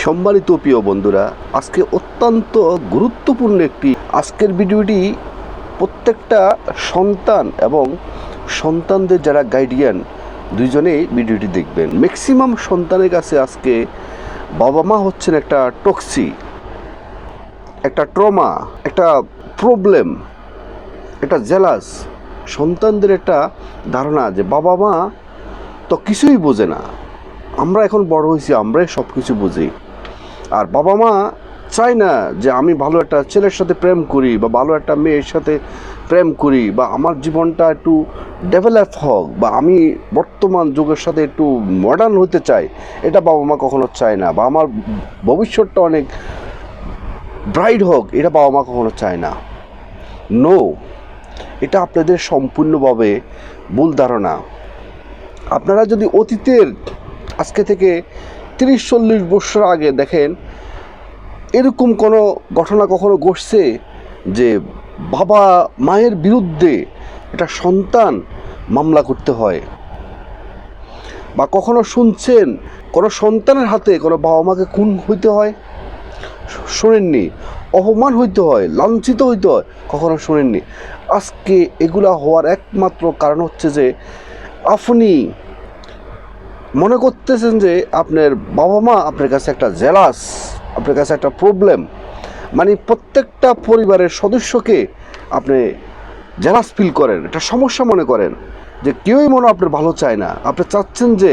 সম্মানিত প্রিয় বন্ধুরা, আজকে অত্যন্ত গুরুত্বপূর্ণ আজকের ভিডিওটি প্রত্যেকটা সন্তান এবং সন্তানদের যারা গার্ডিয়ান দুইজনেই ভিডিওটি দেখবেন। ম্যাক্সিমাম সন্তানের কাছে আজকে বাবা মা হচ্ছেন একটা টক্সি, একটা ট্রমা, একটা প্রবলেম, একটা জেলাস। সন্তানদের একটা ধারণা যে বাবা মা তো কিছুই বোঝে না, আমরা এখন বড় হয়েছি, আমরাই সব কিছু বুঝি। আর বাবা মা চায় না যে আমি ভালো একটা ছেলের সাথে প্রেম করি বা ভালো একটা মেয়ের সাথে প্রেম করি বা আমার জীবনটা একটু ডেভেলপ হোক বা আমি বর্তমান যুগের সাথে একটু মডার্ন হতে চাই। এটা বাবা মা কখনো চায় না। বা আমার ভবিষ্যৎটা অনেক ব্রাইট হোক, এটা বাবা মা কখনো চায় না। নো, এটা আপনাদের সম্পূর্ণভাবে ভুল ধারণা। আপনারা যদি অতীতের আজকে থেকে 30-40 বছর আগে দেখেন, এরকম কোনো ঘটনা কখনো ঘটছে যে বাবা মায়ের বিরুদ্ধে একটা সন্তান মামলা করতে হয়? বা কখনো শুনছেন কোনো সন্তানের হাতে কোনো বাবা মাকে খুন হইতে হয়? শোনেননি। অপমান হইতে হয়, লাঞ্ছিত হইতে হয়, কখনো শোনেননি। আজকে এগুলা হওয়ার একমাত্র কারণ হচ্ছে যে আপনি মনে করতেছেন যে আপনার বাবা মা আপনার কাছে একটা জেলাস, আপনার কাছে একটা প্রবলেম। মানে প্রত্যেকটা পরিবারের সদস্যকে আপনি জেলাস ফিল করেন, একটা সমস্যা মনে করেন, যে কেউই মনে আপনার ভালো চায় না। আপনি চাচ্ছেন যে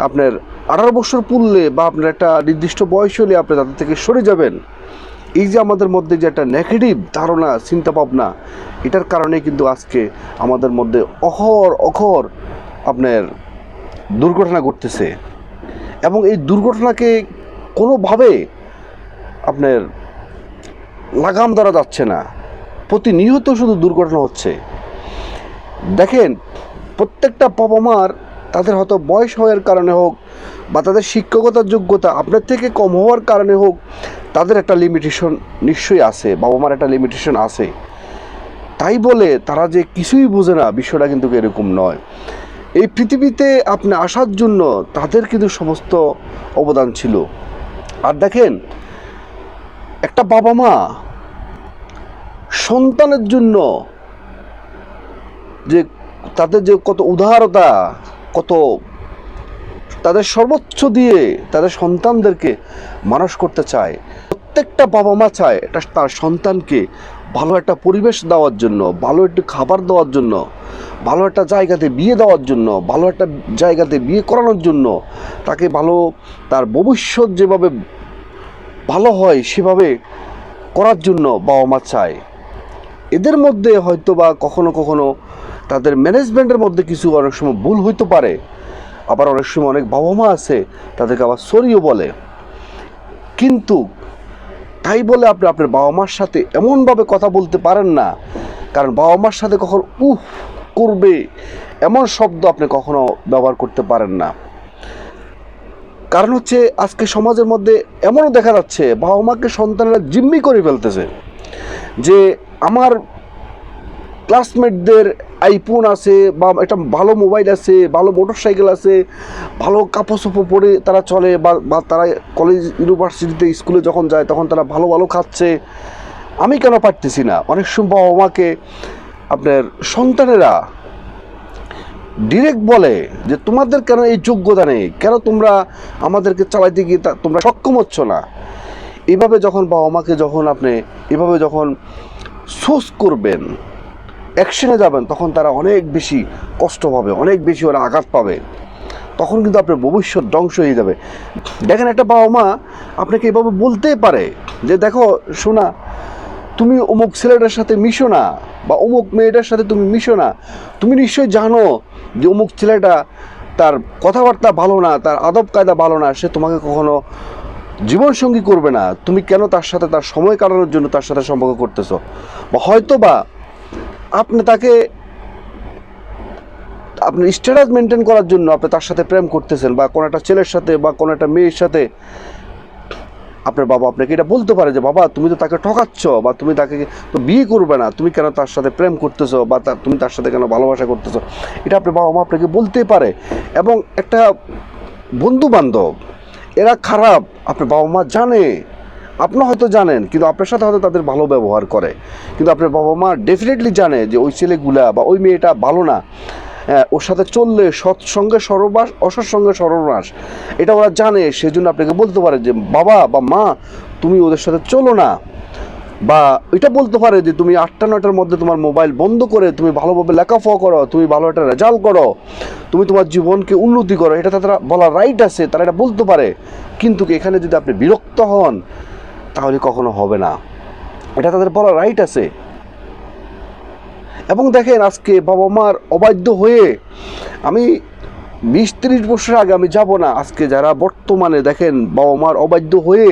আপনার 18 বছর পুরলে বা আপনার একটা নির্দিষ্ট বয়স হলে আপনি তাদের থেকে সরে যাবেন। এই যে আমাদের মধ্যে যে একটা নেগেটিভ ধারণা, চিন্তা ভাবনা, এটার কারণে কিন্তু আজকে আমাদের মধ্যে অখর আপনার দুর্ঘটনা ঘটতেছে। এবং এই দুর্ঘটনাকে কোনোভাবে আপনার লাগাম ধরা যাচ্ছে না। প্রতিনিয়ত শুধু দুর্ঘটনা হচ্ছে। দেখেন, প্রত্যেকটা বাবা মার তাদের হয়তো বয়স হওয়ার কারণে হোক বা তাদের শিক্ষকতার যোগ্যতা আপনার থেকে কম হওয়ার কারণে হোক, তাদের একটা লিমিটেশন নিশ্চয়ই আছে। বাবা মার একটা লিমিটেশন আছে। তাই বলে তারা যে কিছুই বোঝে না, বিষয়টা কিন্তু এরকম নয়। এই পৃথিবীতে আপনি আসার জন্য তাদের কিন্তু সমস্ত অবদান ছিল। আর দেখেন, একটা বাবা মা সন্তানের জন্য যে তাদের যে কত উদারতা, কত তাদের সর্বোচ্চ দিয়ে তাদের সন্তানদেরকে মানুষ করতে চায়। প্রত্যেকটা বাবা মা চায় এটা তার সন্তানকে ভালো একটা পরিবেশ দেওয়ার জন্য, ভালো একটু খাবার দেওয়ার জন্য, ভালো একটা জায়গাতে বিয়ে দেওয়ার জন্য, ভালো একটা জায়গাতে বিয়ে করানোর জন্য, তাকে ভালো, তার ভবিষ্যৎ যেভাবে ভালো হয় সেভাবে করার জন্য বাবা মা চায়। এদের মধ্যে হয়তো বা কখনো কখনো তাদের ম্যানেজমেন্টের মধ্যে কিছু অনেক সময় ভুল হইতে পারে। আবার অনেক সময় অনেক বাবা মা আছে তাদেরকে আবার সরিও বলে। কিন্তু তাই বলে আপনি আপনার বাবা মার সাথে এমনভাবে কথা বলতে পারেন না। কারণ বাবা মার সাথে কখনো উফ করবে এমন শব্দ আপনি কখনো ব্যবহার করতে পারেন না। কারণ হচ্ছে আজকে সমাজের মধ্যে এমনও দেখা যাচ্ছে বাবা মাকে সন্তানেরা জিম্মি করে ফেলতেছে যে আমার ক্লাসমেটদের আইফোন আছে বা একটা ভালো মোবাইল আছে, ভালো মোটর সাইকেল আছে, ভালো কাপড় চোপড় পরে তারা চলে, বা তারা কলেজ ইউনিভার্সিটিতে স্কুলে যখন যায় তখন তারা ভালো ভালো খাচ্ছে। আমি কেন পারতেছি না? অনেক সময় বাবা মাকে আপনার সন্তানেরা ডিরেক্ট বলে যে তোমাদের কেন এই যোগ্যতা নেই, কেন তোমরা আমাদেরকে চালাইতে গিয়ে তোমরা সক্ষম হচ্ছ না। এভাবে যখন বাবা মাকে যখন আপনি এভাবে যখন সোর্স করবেন, অ্যাকশনে যাবেন, তখন তারা অনেক বেশি কষ্ট পাবে, অনেক বেশি ওরা আঘাত পাবে। তখন কিন্তু আপনার ভবিষ্যৎ ধ্বংস হয়ে যাবে। দেখেন, একটা বাবা মা আপনাকে এভাবে বলতেই পারে যে দেখো শোনা, তুমি অমুক ছেলেটার সাথে মিশো না বা অমুক মেয়েটার সাথে তুমি মিশো না। তুমি নিশ্চয়ই জানো যে অমুক ছেলেটা তার কথাবার্তা ভালো না, তার আদব কায়দা ভালো না, সে তোমাকে কখনো জীবনসঙ্গী করবে না। তুমি কেন তার সাথে তার সময় কাটানোর জন্য তার সাথে সম্পর্ক করতেছো? বা হয়তো বা আপনি তাকে আপনি স্ট্যাটাস মেনটেন করার জন্য আপনি তার সাথে প্রেম করতেছেন, বা কোনো একটা ছেলের সাথে বা কোনো একটা মেয়ের সাথে। আপনার বাবা আপনাকে এটা বলতে পারে যে বাবা তুমি তো তাকে ঠকাচ্ছ, বা তুমি তাকে তো বিয়ে করবে না, তুমি কেন তার সাথে প্রেম করতেছো, বা তুমি তার সাথে কেন ভালোবাসা করতেছো। এটা আপনার বাবা মা আপনাকে বলতে পারে। এবং একটা বন্ধু বান্ধব এরা খারাপ, আপনার বাবা মা জানে, আপনি হয়তো জানেন, কিন্তু আপনার সাথে হয়তো তাদের ভালো ব্যবহার করে, কিন্তু আপনার বাবা মা ডেফিনেটলি জানে যে ওই ছেলেগুলা বা ওই মেয়েটা ভালো না, ওর সাথে চললে সৎসঙ্গে সর্বনাশ, অসৎসঙ্গে সর্বনাশ, এটা ওরা জানে। সেজন্য আপনাকে বলতে পারে যে বাবা বা মা তুমি ওদের সাথে চলো না, বা এটা বলতে পারে যে তুমি 8টা 9টার মধ্যে তোমার মোবাইল বন্ধ করে তুমি ভালোভাবে লেখাপড়া করো, তুমি ভালো একটা রেজাল্ট করো, তুমি তোমার জীবনকে উন্নতি করো, এটা তারা বলার রাইট আছে, তারা এটা বলতে পারে। কিন্তু এখানে যদি আপনি বিরক্ত হন তাহলে কখনো হবে না, এটা তাদের বলার রাইট আছে। এবং দেখেন আজকে বাবা মার অবাধ্য হয়ে, আমি 20-30 বছর আগে আমি যাব না, আজকে যারা বর্তমানে দেখেন বাবা মার অবাধ্য হয়ে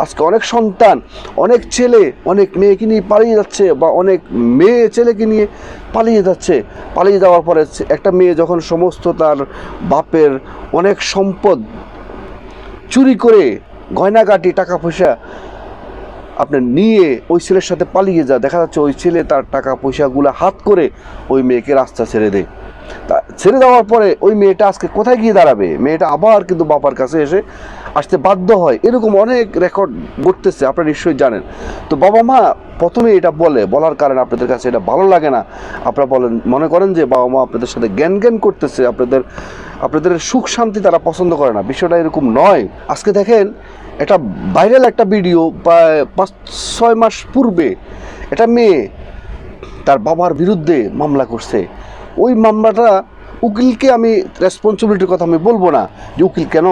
আজকে অনেক সন্তান, অনেক ছেলে অনেক মেয়েকে নিয়ে পালিয়ে যাচ্ছে, বা অনেক মেয়ে ছেলেকে নিয়ে পালিয়ে যাচ্ছে। পালিয়ে যাওয়ার পরে একটা মেয়ে যখন সমস্ত তার বাপের অনেক সম্পদ চুরি করে, গয়নাগাটি, টাকা পয়সা আপনার নিয়ে ওই ছেলের সাথে পালিয়ে যায়, দেখা যাচ্ছে ওই ছেলে তার টাকা পয়সাগুলো হাত করে ওই মেয়েকে রাস্তা ছেড়ে দেয়। তা ছেড়ে দেওয়ার পরে ওই মেয়েটা আজকে কোথায় গিয়ে দাঁড়াবে? মেয়েটা আবার কিন্তু বাবার কাছে আসতে বাধ্য হয়। এরকম অনেক রেকর্ড ঘটতেছে, আপনারা নিশ্চয়ই জানেন। তো বাবা মা প্রথমে এটা বলার কারণে আপনাদের কাছে এটা ভালো লাগে না, আপনারা মনে করেন যে বাবা মা আপনাদের সাথে জ্ঞান করতেছে, আপনাদের সুখ শান্তি তারা পছন্দ করে না। বিষয়টা এরকম নয়। আজকে দেখেন এটা ভাইরাল একটা ভিডিও, প্রায় 5-6 মাস পূর্বে একটা মেয়ে তার বাবার বিরুদ্ধে মামলা করছে। ওই মামলাটা উকিলকে, আমি রেসপন্সিবিলিটির কথা আমি বলবো না যে উকিল কেন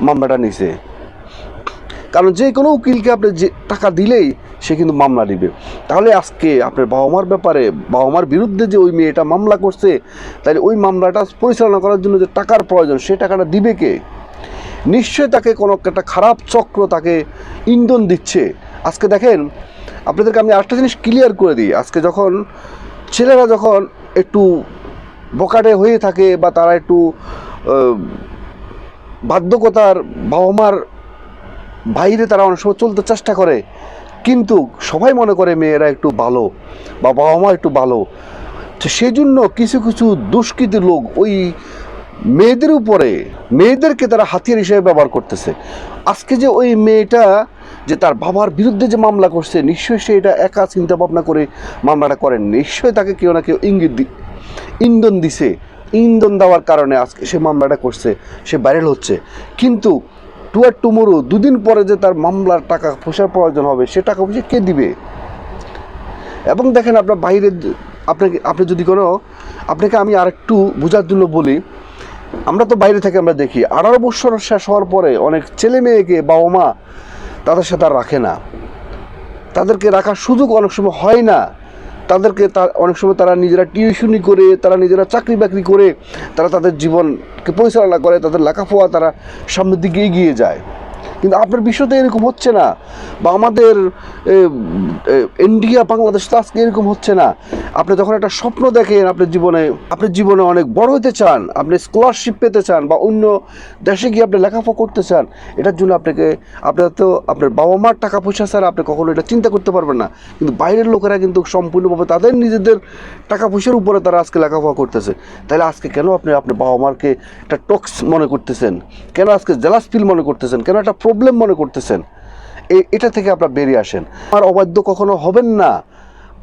মামলাটা নিছে, কারণ যে কোনো উকিলকে আপনি যে টাকা দিলেই সে কিন্তু মামলা দিবে। তাহলে আজকে আপনার বাবা মার ব্যাপারে, বাবা মার বিরুদ্ধে যে ওই মেয়েটা মামলা করছে, তাহলে ওই মামলাটা পরিচালনা করার জন্য যে টাকার প্রয়োজন, সে টাকাটা দিবে কে? নিশ্চয়ই তাকে কোনো একটা খারাপ চক্র তাকে ইন্ধন দিচ্ছে। আজকে দেখেন আপনাদেরকে আমি আরেকটা জিনিস ক্লিয়ার করে দিই, আজকে যখন ছেলেরা যখন একটু বকাটে হয়ে থাকে, বা তারা একটু বাধ্যকতার বাবা মার বাইরে তারা অনেক সময় চলতে চেষ্টা করে, কিন্তু সবাই মনে করে মেয়েরা একটু ভালো বা বাবা মা একটু ভালো, তো সেই জন্য কিছু কিছু দুষ্কৃতী লোক ওই মেয়েদের উপরে, মেয়েদেরকে তারা হাতিয়ার হিসেবে ব্যবহার করতেছে। আজকে যে ওই মেয়েটা যে তার বাবার বিরুদ্ধে যে মামলা করছে, নিশ্চয়ই সে এটা একা চিন্তা ভাবনা করে মামলাটা করেন, নিশ্চয়ই তাকে কেউ না কেউ ইন্ধন দিছে। ইন্ধন দেওয়ার কারণে আজকে সে মামলাটা করছে, সে ভাইরাল হচ্ছে। কিন্তু টুমোরো 2 দিন পরে যে তার মামলার টাকা পয়সার প্রয়োজন হবে, সে টাকা পয়সা কে দিবে? এবং দেখেন আপনার বাইরে, আপনি যদি কোনো, আপনাকে আমি আরেকটু বোঝার জন্য বলি, আমরা তো বাইরে থেকে আমরা দেখি 18 বছর শেষ হওয়ার পরে অনেক ছেলে মেয়েকে বাবা মা তাদের সাথে আর রাখে না, তাদেরকে রাখার সুযোগ অনেক সময় হয় না, তাদেরকে অনেক সময় তারা নিজেরা টিউশনি করে, তারা নিজেরা চাকরি বাকরি করে, তারা তাদের জীবনকে পরিচালনা করে, তাদের লেখাপড়া তারা সামনের দিকে এগিয়ে যায়। কিন্তু আপনার বিষয়টা এরকম হচ্ছে না, বা আমাদের ইন্ডিয়া বাংলাদেশ তো আজকে এরকম হচ্ছে না। আপনি যখন একটা স্বপ্ন দেখেন আপনার জীবনে অনেক বড় হতে চান, আপনি স্কলারশিপ পেতে চান, বা অন্য দেশে গিয়ে আপনি লেখাপড়া করতে চান, এটার জন্য আপনার তো আপনার বাবা মার টাকা পয়সা ছাড়া আপনি কখনো এটা চিন্তা করতে পারবেন না। কিন্তু বাইরের লোকেরা কিন্তু সম্পূর্ণভাবে তাদের নিজেদের টাকা পয়সার উপরে তারা আজকে লেখাপড়া করতেছে। তাহলে আজকে কেন আপনার বাবা মারকে একটা টক্স মনে করতেছেন? কেন আজকে জেলাস ফিল মনে করতেছেন? কেন একটা প্রবলেম মনে করতেছেন? এটা থেকে আপনারা বেরিয়ে আসেন। আর অবাধ্য কখনো হবেন না।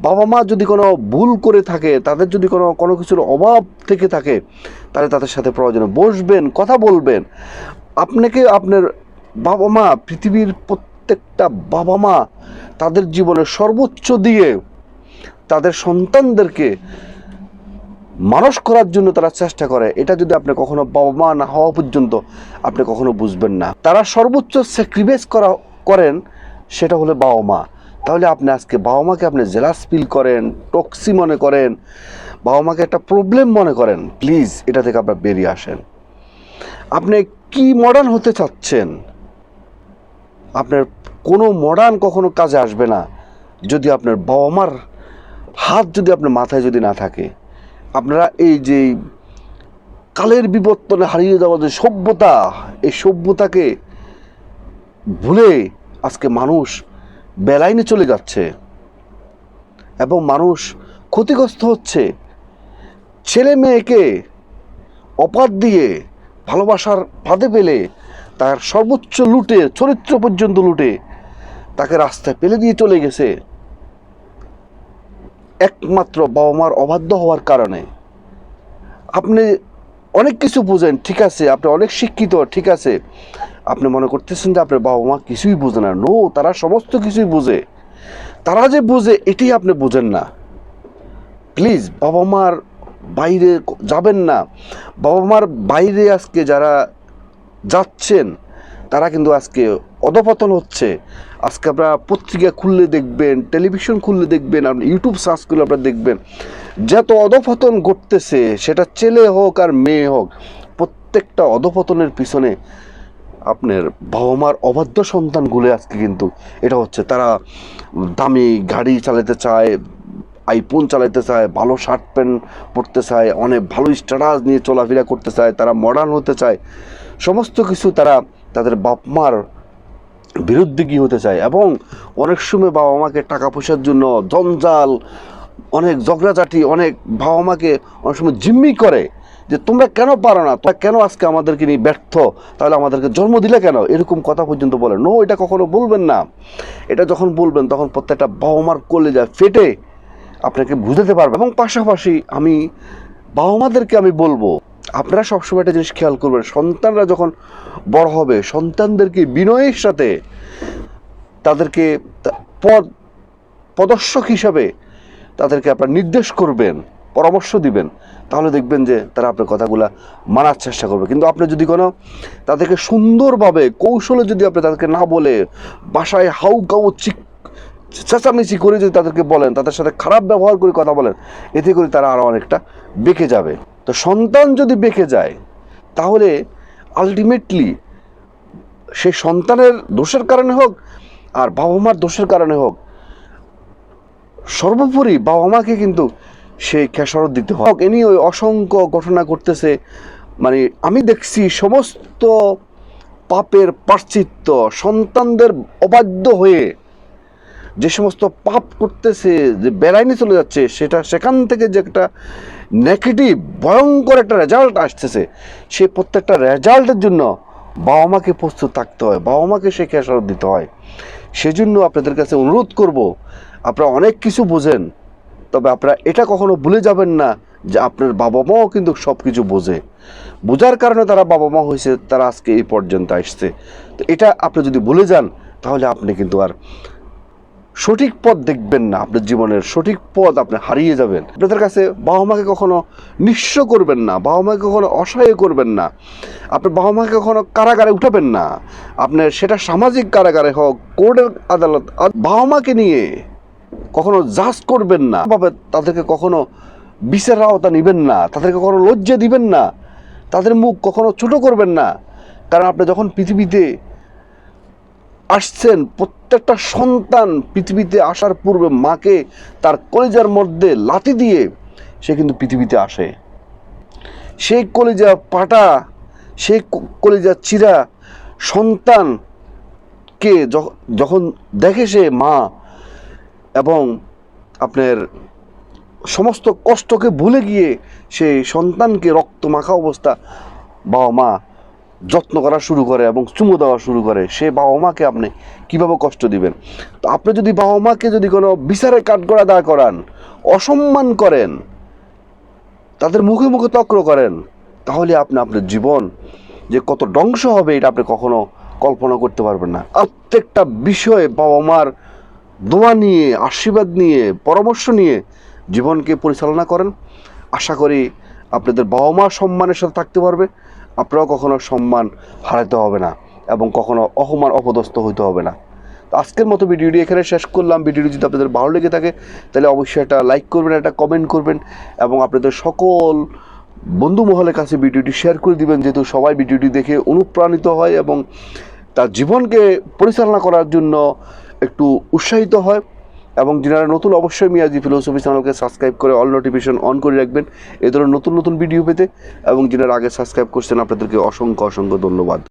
বাবা মা যদি কোনো ভুল করে থাকে, তাদের যদি কোনো কিছুর অভাব থেকে থাকে, তাহলে তাদের সাথে প্রয়োজনে বসবেন, কথা বলবেন। আপনার বাবা মা, পৃথিবীর প্রত্যেকটা বাবা মা তাদের জীবনের সর্বোচ্চ দিয়ে তাদের সন্তানদেরকে মানুষ করার জন্য তারা চেষ্টা করে। এটা যদি আপনি কখনো বাবা মা না হওয়া পর্যন্ত আপনি কখনো বুঝবেন না। তারা সর্বোচ্চ স্যাক্রিফাইস করেন, সেটা হলো বাবা মা। তাহলে আপনি আজকে বাবা মাকে আপনি জেলাস ফিল করেন, টক্সি মনে করেন, বাবা মাকে একটা প্রবলেম মনে করেন, প্লিজ এটা থেকে আপনারা বেরিয়ে আসেন। আপনি কি মডার্ন হতে চাচ্ছেন? আপনার কোনো মডার্ন কখনো কাজে আসবে না যদি আপনার বাবা মার হাত যদি আপনার মাথায় যদি না থাকে। আপনারা এই যে কালের বিবর্তনে হারিয়ে যাওয়া যে সভ্যতা, এই সভ্যতাকে ভুলে আজকে মানুষ বেলাইনে চলে যাচ্ছে এবং মানুষ ক্ষতিগ্রস্ত হচ্ছে। ছেলে মেয়েকে অপাত দিয়ে ভালোবাসার ফাঁদে পেলে তার সর্বোচ্চ লুটে, চরিত্র পর্যন্ত লুটে তাকে রাস্তায় ফেলে দিয়ে চলে গেছে একমাত্র বাবা মার অবাধ্য হওয়ার কারণে। আপনি অনেক কিছু বোঝেন, ঠিক আছে, আপনি অনেক শিক্ষিত, ঠিক আছে, আপনি মনে করতেছেন যে আপনার বাবা মা কিছুই বোঝে না। নো, তারা সমস্ত কিছুই বোঝে। তারা যে বোঝে এটাই আপনি বোঝেন না। প্লিজ বাবা মার বাইরে যাবেন না। বাবা মার বাইরে আজকে যারা যাচ্ছেন তারা কিন্তু আজকে অধপতন হচ্ছে। আজকে আপনারা পত্রিকা খুললে দেখবেন, টেলিভিশন খুললে দেখবেন, আপনি ইউটিউব সার্চ করলে আপনারা দেখবেন যত অধপতন ঘটতেছে, সেটা ছেলে হোক আর মেয়ে হোক, প্রত্যেকটা অধপতনের পিছনে আপনার বাবা মার অবাধ্য সন্তানগুলো আজকে কিন্তু এটা হচ্ছে। তারা দামি গাড়ি চালাতে চায়, আইফোন চালাতে চায়, ভালো শার্ট প্যান্ট পরতে চায়, অনেক ভালো স্ট্যাটাস নিয়ে চলাফেরা করতে চায়, তারা মডার্ন হতে চায়, সমস্ত কিছু তারা তাদের বাপ মার বিরুদ্ধে গিয়ে হতে চায়। এবং অনেক সময় বাবা মাকে টাকা পয়সার জন্য জঞ্জাল, অনেক ঝগড়াঝাটি, অনেক বাবা মাকে অনেক সময় জিম্মি করে যে তোমরা কেন পারো না, তোমরা কেন আজকে আমাদেরকে নিয়ে ব্যর্থ, তাহলে আমাদেরকে জন্ম দিলে কেন, এরকম কথা পর্যন্ত বলে। নো, এটা কখনো বলবেন না। এটা যখন বলবেন তখন প্রত্যেকটা বাবা মার কলেজা ফেটে আপনাকে বুঝাতে পারবে। এবং পাশাপাশি আমি বাবা মাদেরকে আমি বলবো, আপনারা সবসময় একটা জিনিস খেয়াল করবেন, সন্তানরা যখন বড় হবে সন্তানদেরকে বিনয়ের সাথে তাদেরকে পদর্শক হিসাবে তাদেরকে আপনারা নির্দেশ করবেন, পরামর্শ দিবেন, তাহলে দেখবেন যে তারা আপনার কথাগুলা মানার চেষ্টা করবে। কিন্তু আপনি যদি কোনো তাদেরকে সুন্দরভাবে কৌশলে যদি আপনি তাদেরকে না বলে বাসায় হাউ কাউ চেঁচামেচি করে যদি তাদেরকে বলেন, তাদের সাথে খারাপ ব্যবহার করে কথা বলেন, এতে করে তারা আরও অনেকটা বেঁকে যাবে। তো সন্তান যদি বেঁকে যায় তাহলে আলটিমেটলি সেই সন্তানের দোষের কারণে হোক আর বাবা মার দোষের কারণে হোক, সর্বোপরি বাবা মাকে কিন্তু সেই খেসারত দিতে হয়। এ নিয়ে ওই অসংখ্য ঘটনা ঘটতেছে। মানে আমি দেখছি সমস্ত পাপের প্রায়শ্চিত্ত সন্তানদের অবাধ্য হয়ে যে সমস্ত পাপ করতেছে, যে বেলাইনে চলে যাচ্ছে, সেখান থেকে যে একটা নেগেটিভ ভয়ঙ্কর একটা রেজাল্ট আসতেছে, সেই প্রত্যেকটা রেজাল্টের জন্য বাবা মাকে প্রস্তুত থাকতে হয়, বাবা মাকে সে খেসারত দিতে হয়। সেজন্য আপনাদের কাছে অনুরোধ করব, আপনারা অনেক কিছু বোঝেন, তবে আপনারা এটা কখনো ভুলে যাবেন না যে আপনার বাবা মাও কিন্তু সব কিছু বোঝে। বোঝার কারণে তারা বাবা মা হয়েছে, তারা আজকে এই পর্যন্ত আসছে। তো এটা আপনি যদি ভুলে যান তাহলে আপনি কিন্তু আর সঠিক পথ দেখবেন না, আপনার জীবনের সঠিক পথ আপনি হারিয়ে যাবেন। আপনাদের কাছে বাবা মাকে কখনো নিঃস্ব করবেন না, বাবা মাকে কখনো অসহায় করবেন না, আপনার বাবা মাকে কখনো কারাগারে উঠাবেন না। আপনার সেটা সামাজিক কারাগারে হোক, কোর্টের আদালত, বাবা মাকে নিয়ে কখনো জাজ করবেন না, তাদেরকে কখনো বিচার আওতা নেবেন না, তাদেরকে কখনো লজ্জা দিবেন না, তাদের মুখ কখনো ছোট করবেন না। কারণ আপনি যখন পৃথিবীতে আসছেন, প্রত্যেকটা সন্তান পৃথিবীতে আসার পূর্বে মাকে তার কলিজার মধ্যে লাথি দিয়ে সে কিন্তু পৃথিবীতে আসে। সেই কলিজা পাটা, সেই কলিজা চিরা সন্তানকে যখন দেখে সে মা, এবং আপনার সমস্ত কষ্টকে ভুলে গিয়ে সেই সন্তানকে রক্ত মাখা অবস্থা বাবা মা যত্ন করা শুরু করে এবং চুমু দেওয়া শুরু করে, সে বাবা মাকে আপনি কীভাবে কষ্ট দিবেন? তো আপনি যদি বাবা মাকে যদি কোনো বিচারে কাঠগড়া দাঁড় করান, অসম্মান করেন, তাদের মুখে মুখে তক্র করেন, তাহলে আপনি আপনার জীবন যে কত ধ্বংস হবে এটা আপনি কখনো কল্পনা করতে পারবেন না। প্রত্যেকটা বিষয়ে বাবা মার দোয়া নিয়ে, আশীর্বাদ নিয়ে, পরামর্শ নিয়ে জীবনকে পরিচালনা করেন। আশা করি আপনাদের বাবা মা সম্মানের সাথে থাকতে পারবে, আপনারাও কখনো সম্মান হারাতে হবে না এবং কখনো অপমান অপদস্থ হইতে হবে না। তো আজকের মতো ভিডিওটি এখানে শেষ করলাম। ভিডিওটি যদি আপনাদের ভালো লেগে থাকে তাহলে অবশ্যই একটা লাইক করবেন, একটা কমেন্ট করবেন এবং আপনাদের সকল বন্ধু মহলের কাছে ভিডিওটি শেয়ার করে দিবেন, যেহেতু সবাই ভিডিওটি দেখে অনুপ্রাণিত হয় এবং তার জীবনকে পরিচালনা করার জন্য একটু উৎসাহিত হয়। এবং যারা নতুন, অবশ্যই মিয়াজি ফিলোসফি চ্যানেলকে সাবস্ক্রাইব করে অল নোটিফিকেশন অন করে রাখবেন এই ধরনের নতুন নতুন ভিডিও পেতে। এবং যারা আগে সাবস্ক্রাইব করছেন আপনাদেরকে অসংখ্য অসংখ্য ধন্যবাদ।